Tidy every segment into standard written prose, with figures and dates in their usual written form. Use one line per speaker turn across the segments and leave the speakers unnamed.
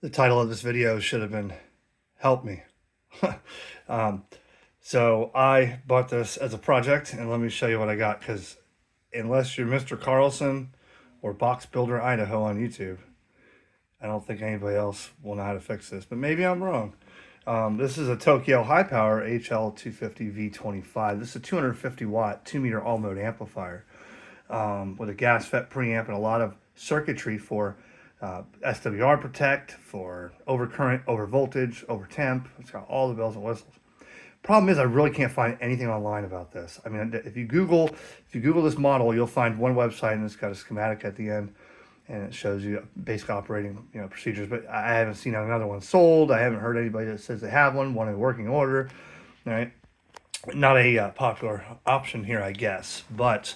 The title of this video should have been Help Me. um, so I bought this as a project, and let me show you what I got, because unless you're Mr. Carlson or Box Builder Idaho on YouTube, I don't think anybody else will know how to fix this, but maybe I'm wrong. This is a Tokyo high power HL-250V25. This is a 250 watt 2-meter all mode amplifier with a gas FET preamp and a lot of circuitry for SWR protect, for overcurrent, over voltage, over temp. It's got all the bells and whistles. Problem is, I really can't find anything online about this. I mean, if you Google this model, you'll find one website and it's got a schematic at the end, and it shows you basic operating procedures. But I haven't seen another one sold. I haven't heard anybody that says they have one in working order. All right, not a popular option here, I guess. But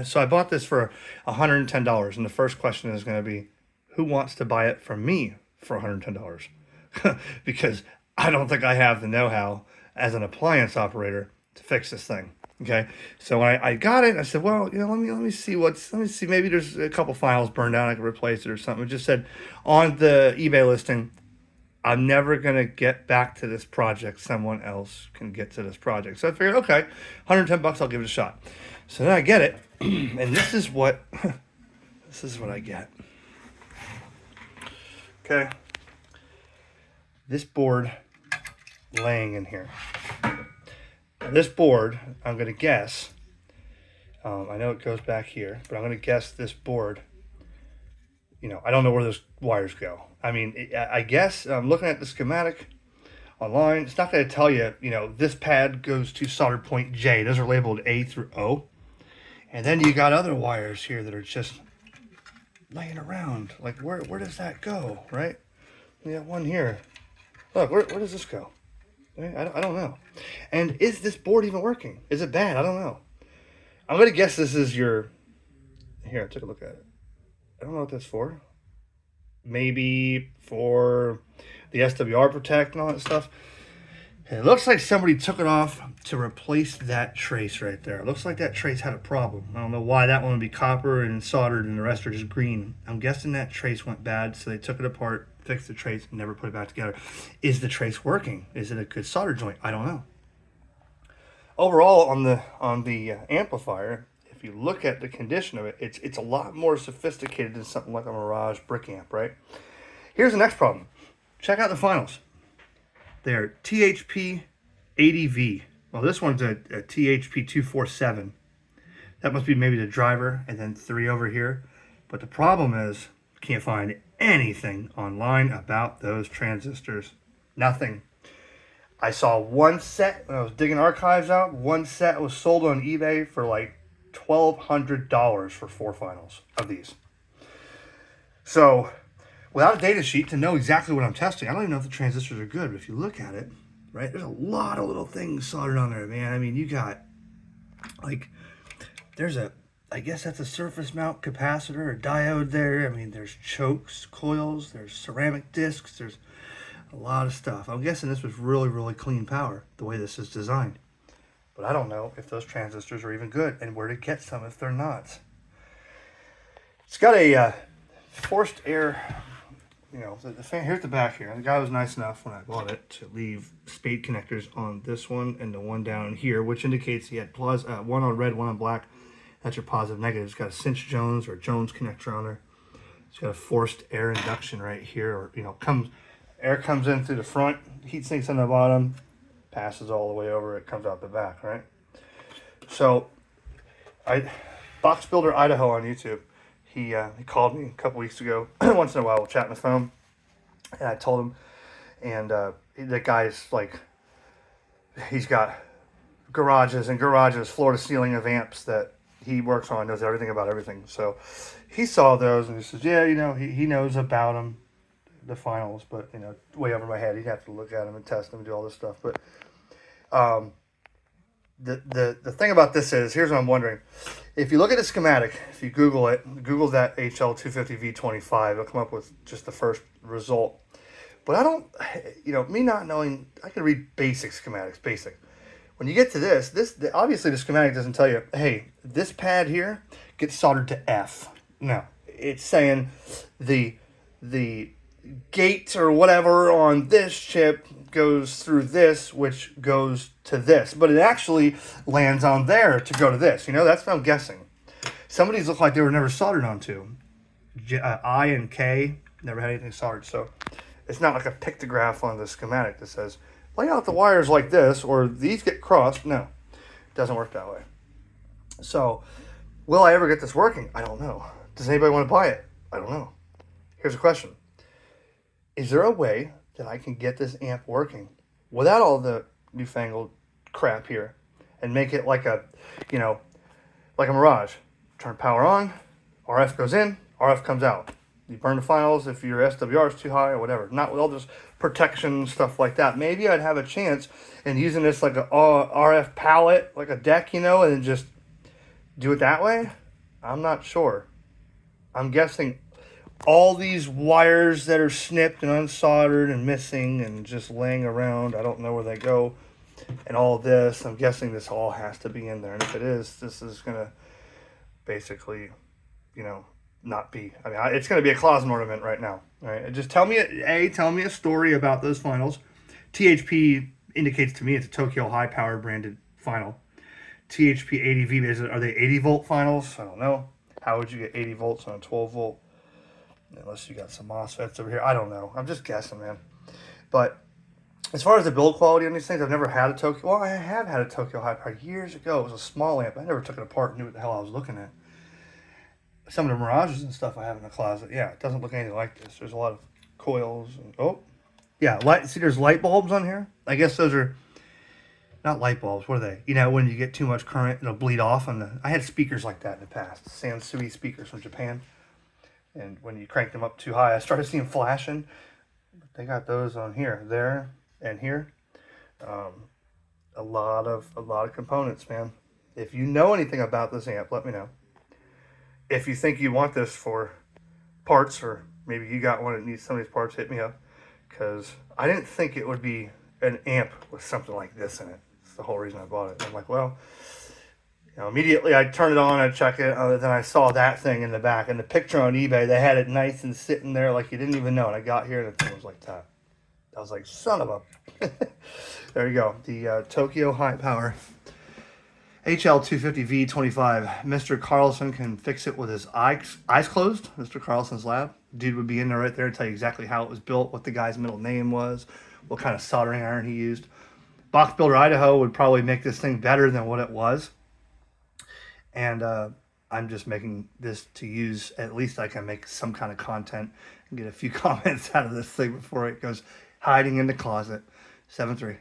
so I bought this for $110, and the first question is going to be, who wants to buy it from me for $110? Because I don't think I have the know-how as an appliance operator to fix this thing. Okay, so when I got it, I said, well, let me see maybe there's a couple files burned out, I can replace it or something. It just said on the eBay listing, I'm never gonna get back to this project. Someone else can get to this project. So I figured, okay, 110 bucks, I'll give it a shot. So then I get it, and this is what I get. Okay, this board laying in here. Now this board, I'm going to guess, I know it goes back here, but I'm going to guess this board, I don't know where those wires go. I mean, I guess I'm looking at the schematic online. It's not going to tell you, this pad goes to solder point J. Those are labeled A through O. And then you got other wires here that are just laying around. Like, where does that go, right? We got one here. Look, where does this go? I don't know. And is this board even working? Is it bad? I don't know. I'm going to guess this is your... Here, take a look at it. I don't know what that's for. Maybe for the SWR protect and all that stuff. It looks like somebody took it off to replace that trace right there. It looks like that trace had a problem. I don't know why that one would be copper and soldered and the rest are just green. I'm guessing that trace went bad, so they took it apart, fixed the trace, and never put it back together. Is the trace working? Is it a good solder joint? I don't know. Overall, on the amplifier, if you look at the condition of it, it's a lot more sophisticated than something like a Mirage brick amp, right? Here's the next problem. Check out the finals. They're THP 80V. Well, this one's a THP 247. That must be maybe the driver, and then 3 over here. But the problem is, can't find anything online about those transistors. Nothing. I saw one set when I was digging archives out. One set was sold on eBay for like $1,200 for 4 finals of these. So without a data sheet to know exactly what I'm testing, I don't even know if the transistors are good, but if you look at it, right, there's a lot of little things soldered on there, man. I mean, you got, like, I guess that's a surface mount capacitor or diode there. I mean, there's chokes, coils, there's ceramic discs, there's a lot of stuff. I'm guessing this was really, really clean power, the way this is designed. But I don't know if those transistors are even good and where to get some if they're not. It's got a forced air... the fan, here's the back here. The guy was nice enough when I bought it to leave spade connectors on this one and the one down here, which indicates he had one on red, one on black. That's your positive, negative. It's got a cinch Jones or Jones connector on there. It's got a forced air induction right here, or air comes in through the front, heat sinks on the bottom, passes all the way over, it comes out the back, right? So, Box Builder Idaho on YouTube. He called me a couple weeks ago. Once in a while, we'll chat on the phone. And I told him, and the guy's like, he's got garages and garages, floor to ceiling of amps that he works on, knows everything about everything. So he saw those and he says, yeah, he knows about them, the finals, but way over my head. He'd have to look at them and test them and do all this stuff. But the thing about this is, here's what I'm wondering. If you look at the schematic, if you Google it, Google that HL-250V25, it'll come up with just the first result. But I don't, me not knowing, I can read basic schematics, basic. When you get to this obviously the schematic doesn't tell you, hey, this pad here gets soldered to F. No, it's saying the gate or whatever on this chip goes through this, which goes to this, but it actually lands on there to go to this. You know, that's what I'm guessing. Some of these look like they were never soldered onto. I and K never had anything soldered, so it's not like a pictograph on the schematic that says lay out the wires like this or these get crossed. No, it doesn't work that way. So will I ever get this working? I don't know. Does anybody want to buy it? I don't know. Here's a question. Is there a way that I can get this amp working without all the newfangled crap here and make it like a, you know, like a Mirage? Turn power on, RF goes in, RF comes out. You burn the finals if your SWR is too high or whatever. Not with all this protection stuff like that. Maybe I'd have a chance in using this like a RF palette, like a deck, you know, and just do it that way. I'm not sure. I'm guessing all these wires that are snipped and unsoldered and missing and just laying around, I don't know where they go, and all this, I'm guessing this all has to be in there. And if it is, this is going to basically, you know, not be, I mean, it's going to be a closet ornament right now. All right, just tell me a story about those finals. THP indicates to me it's a Tokyo High Power branded final. THP 80V, are they 80 volt finals? I don't know. How would you get 80 volts on a 12 volt? Unless you got some MOSFETs over here. I don't know. I'm just guessing, man. But as far as the build quality on these things, I've never had a Tokyo. Well, I have had a Tokyo High Power years ago. It was a small amp. I never took it apart and knew what the hell I was looking at. Some of the Mirages and stuff I have in the closet. Yeah, it doesn't look anything like this. There's a lot of coils. And, oh, yeah. See, there's light bulbs on here. I guess those are not light bulbs. What are they? You know, when you get too much current, it'll bleed off. I had speakers like that in the past. Sansui speakers from Japan. And when you crank them up too high, I started seeing flashing. They got those on here, there, and here. A lot of components, man. If you know anything about this amp, let me know. If you think you want this for parts, or maybe you got one that needs some of these parts, hit me up. Because I didn't think it would be an amp with something like this in it. That's the whole reason I bought it. I'm like, well, you know, immediately I turn it on, I check it, then I saw that thing in the back. And the picture on eBay, they had it nice and sitting there like you didn't even know. And I got here and the thing was like that. I was like, son of a... There you go. The Tokyo High Power HL-250V25. Mr. Carlson can fix it with his eyes closed. Mr. Carlson's lab. Dude would be in there right there to tell you exactly how it was built, what the guy's middle name was, what kind of soldering iron he used. Box Builder Idaho would probably make this thing better than what it was. And I'm just making this to use, at least I can make some kind of content and get a few comments out of this thing before it goes hiding in the closet. 7-3.